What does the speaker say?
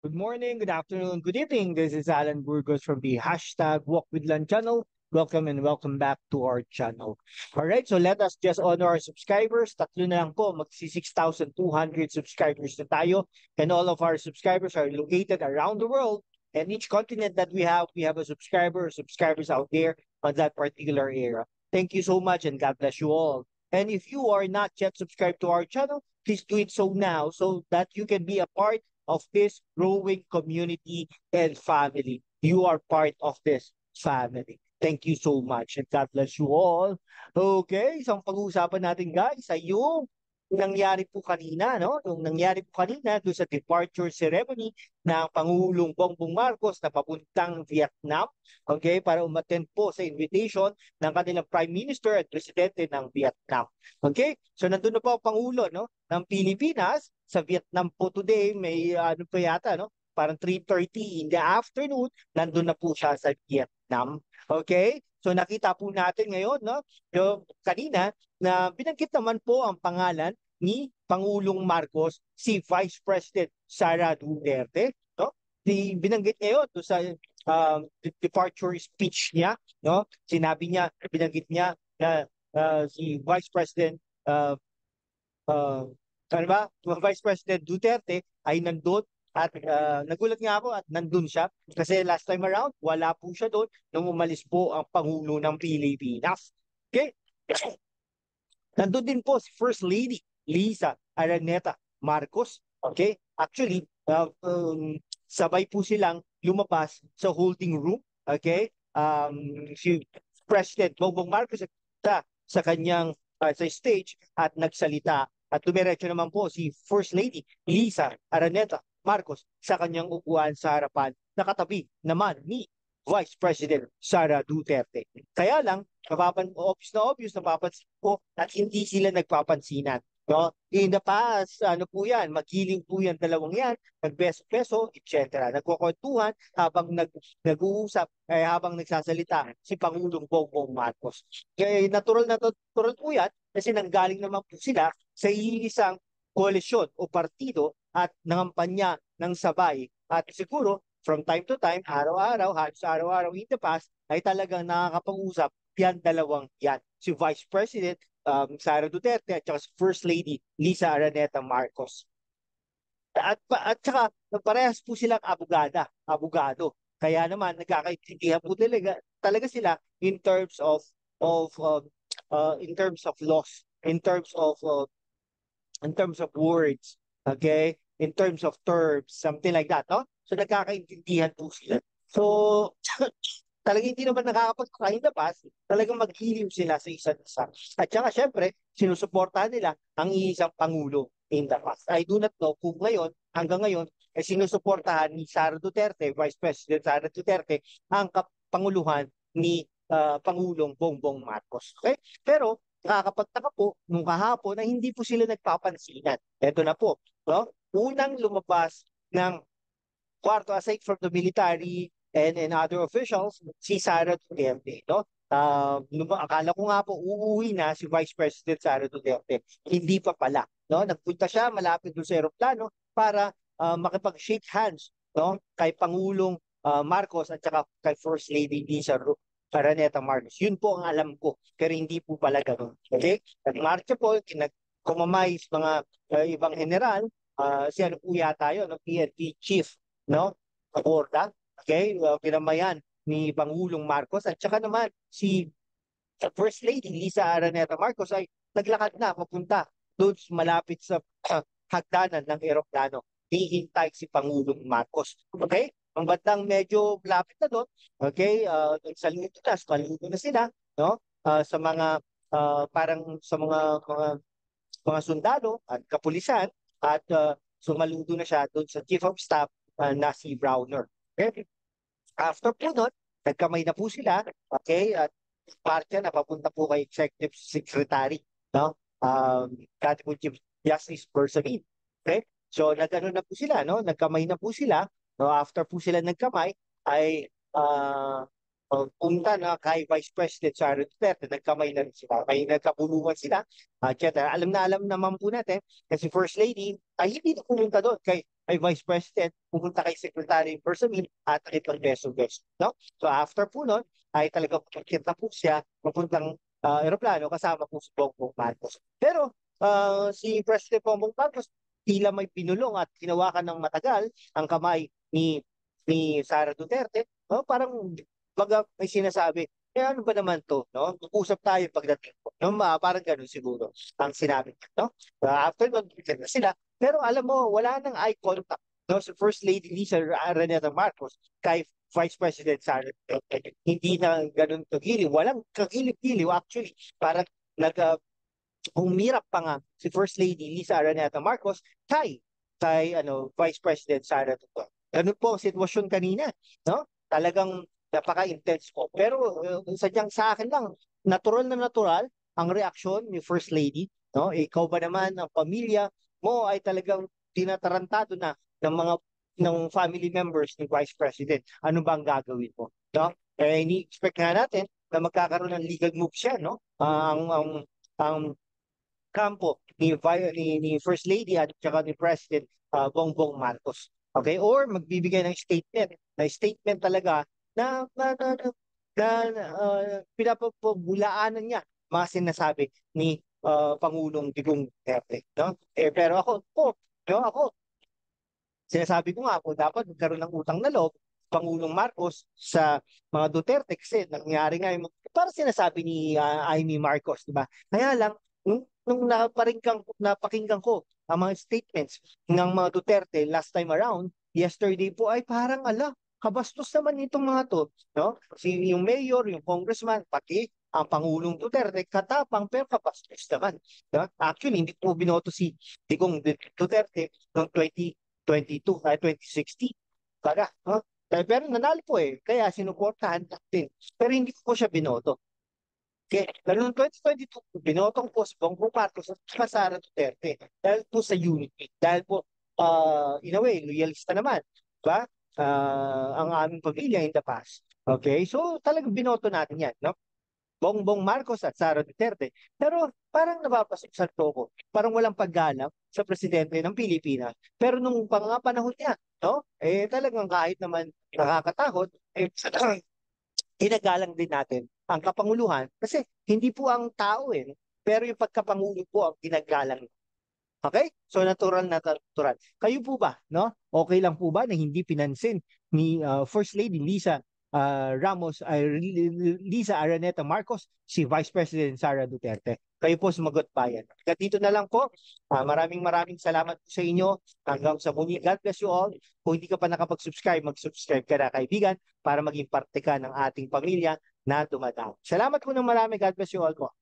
Good morning, good afternoon, good evening. This is Alan Burgos from the hashtag Walk with Lan channel. Welcome and welcome back to our channel. All right, so let us just honor our subscribers. Tatlo na lang po, magsi 6,200 subscribers na tayo. And all of our subscribers are located around the world. And each continent that we have a subscriber or subscribers out there on that particular area. Thank you so much and God bless you all. And if you are not yet subscribed to our channel, please do it so now so that you can be a part of this growing community and family. You are part of this family. Thank you so much and God bless you all. Okay, isang pag-uusapan natin guys ay yung nangyari po kanina, no? Yung nangyari po kanina doon sa departure ceremony ng Pangulong Bongbong Marcos na papuntang Vietnam, okay, para umattend po sa invitation ng kanilang Prime Minister at Presidente ng Vietnam. Okay? So nandun na po ang Pangulo, no, ng Pilipinas sa Vietnam po today. May ano pa yata, no? Parang 3:30 in the afternoon, nandun na po siya sa Vietnam. Okay? So nakita po natin ngayon, no, yung kanina na binanggit naman po ang pangalan ni Pangulong Marcos, si Vice President Sara Duterte, no? Binanggit niya yun sa departure speech niya, no? Sinabi niya, binanggit niya na si Vice President uh, ano ba? Vice President Duterte ay nandun at nagulat nga ako at nandun siya kasi last time around wala po siya doon nung umalis po ang Pangulo ng Pilipinas. Okay? Nandun din po si First Lady Liza Araneta Marcos. Okay? Actually, sabay po silang lumabas sa holding room. Okay? Si President Bongbong Marcos sa kanyang sa stage at nagsalita at dumiretso naman po si First Lady Liza Araneta Marcos sa kanyang upuan sa harapan nakatabi naman ni Vice President Sara Duterte. Kaya lang, obvious napapansin ko at hindi sila nagpapansinan. No? In the past, ano po yan, magiling po yan dalawang yan, nagbeso-beso, etc. Nagkukwentuhan habang nag-uusap, habang nagsasalita si Pangulong Bongbong Marcos. Kaya natural na natural po yan kasi nanggaling naman po sila sa iisang koalisyon o partido at nangampanya ng sabay. At siguro, from time to time, araw-araw, halos araw-araw in the past, ay talagang nakakapag-usap yan dalawang yan. Si Vice President Sara Duterte at saka si First Lady Liza Araneta Marcos. At saka parehas po silang abogado. Kaya naman nagkakaintindihan po talaga sila in terms of laws, in terms of words, okay? In terms of terms, something like that, no? So nagkakaintindihan po sila. So talagang hindi naman nakakapagkaka in the past, talagang maghiliw sila sa isa't isa. At saka syempre, sinusuportahan nila ang isang pangulo in the past. I do not know kung ngayon, hanggang ngayon, sinusuportahan ni Sara Duterte, Vice President Sara Duterte, ang panguluhan ni Pangulong Bongbong Marcos. Okay? Pero nakakapagtaka po nung kahapon na hindi po sila nagpapansinan. Ito na po, no? Unang lumabas ng kwarto aside from the military and other officials, si Sara Duterte, no? Akala ko nga po uuwi na si Vice President Sara Duterte. Hindi pa pala, no? Nagpunta siya malapit doon sa eroplano para makipag-shake hands, no? Kay Pangulong Marcos at saka kay First Lady Liza Araneta Marcos. Yun po ang alam ko, pero hindi po pala ganun. Okay? Nagmarcha po, kumamay sa mga ibang general, si ano po yata yun, no? PNP Chief, no? Aborda, okay? Pinamayan ni Pangulong Marcos at saka naman si First Lady Liza Araneta Marcos ay naglakad na papunta doon malapit sa hagdanan ng eroplano. Hihintay si Pangulong Marcos. Okay? Ang bandang medyo malapit na doon, okay? Saludo na sila, no? Sa mga parang sa mga sundalo at kapulisan at sumaludo na siya doon sa Chief of Staff na si Browner. Okay? After po nun, nagkamay na po sila, okay, at parte na papunta po kay Executive Secretary, no? Dati po Chief Justice Bersamin. Okay? So, nagano na po sila, no? Nagkamay na po sila. No? After po sila nagkamay, ay punta na kay Vice President Sara Duterte, nagkamay na rin sila. May nagkabuluhan sila. Alam na alam naman po natin kasi First Lady ay hindi na pumunta doon kay Vice President, pupunta kay Secretary Bersamin at ipag-beso-beso. No? So after po nun, ay talagang pagkita po siya papuntang aeroplano kasama po si Bongbong Marcos. Pero si President Bongbong Marcos tila may pinulong at hinawakan ng matagal ang kamay ni Sara Duterte, no? Parang baga may sinasabi, ano ba naman to, no? Usap tayo pagdating ko. No, parang ganun siguro ang sinabi niya, no? After nun, na sila. Pero alam mo, wala nang eye contact, no? Si First Lady Lisa Araneta Marcos kay Vice President Sara Duterte. Hindi na ganun kagiliw. Walang kagiliw-giliw actually. Parang nag umirap pa nga si First Lady Lisa Araneta Marcos kay Vice President Sara Duterte. Ganun po ang sitwasyon kanina, no? Talagang napaka-intense po. Pero sadyang sa akin lang, natural ang reaksyon ni First Lady, no? Ikaw ba naman ang pamilya mo ay talagang tinatarantado na ng family members ni Vice President. Ano ba ang gagawin mo, no? Ini-expect nga natin na magkakaroon ng legal move siya, no? Ang kampo ni First Lady at saka ni President Bongbong Marcos. Okay? Or magbibigay ng statement. Na statement talaga na pinapabulaanan niya mga sinasabi ni Pangulong Digong Duterte. No? Pero ako, sinasabi ko nga po, dapat magkaroon ng utang na loob Pangulong Marcos sa mga Duterte kasi nangyari nga yung para sinasabi ni Amy Marcos, di ba? Kaya lang, nung napakinggan ko ang mga statements ng mga Duterte last time around, yesterday po ay parang kabastos naman itong mga to, no? Yung mayor, yung congressman, pati ang Pangulong Duterte, katapang pero kabastos naman. No? Actually, hindi po binoto si Digong Duterte noong 2022, 2016. Baga, no? Pero nanalo po kaya sinuportahan natin. Pero hindi ko po siya binoto. Okay. Pero noong 2022, binotong po si Bongbong Marcos at Sara Duterte dahil po sa unity. Dahil po, in a way, loyalista naman. Diba? Ang aming pamilya in the past. Okay? So, talagang binoto natin yan. No? Bongbong Marcos at Sara Duterte. Pero parang napapasiksan po ko. Parang walang paggalang sa presidente ng Pilipinas. Pero nung panahon niya, no? Talagang kahit naman nakakatakot, inagalang din natin ang kapanguluhan kasi hindi po ang tao pero yung pagkapangulo po ang ginagalang. Okay? So natural na natural. Kayo po ba, no? Okay lang po ba na hindi pinansin ni First Lady Lisa Araneta Marcos si Vice President Sara Duterte? Kayo po sumagot pa yan. Kaya dito na lang po. Maraming salamat po sa inyo. Hanggang sa muli. God bless you all. Kung hindi ka pa nakapag-subscribe, mag-subscribe ka na kaibigan para maging parte ka ng ating pamilya na dumadaan. Salamat po ng marami. God bless you all po.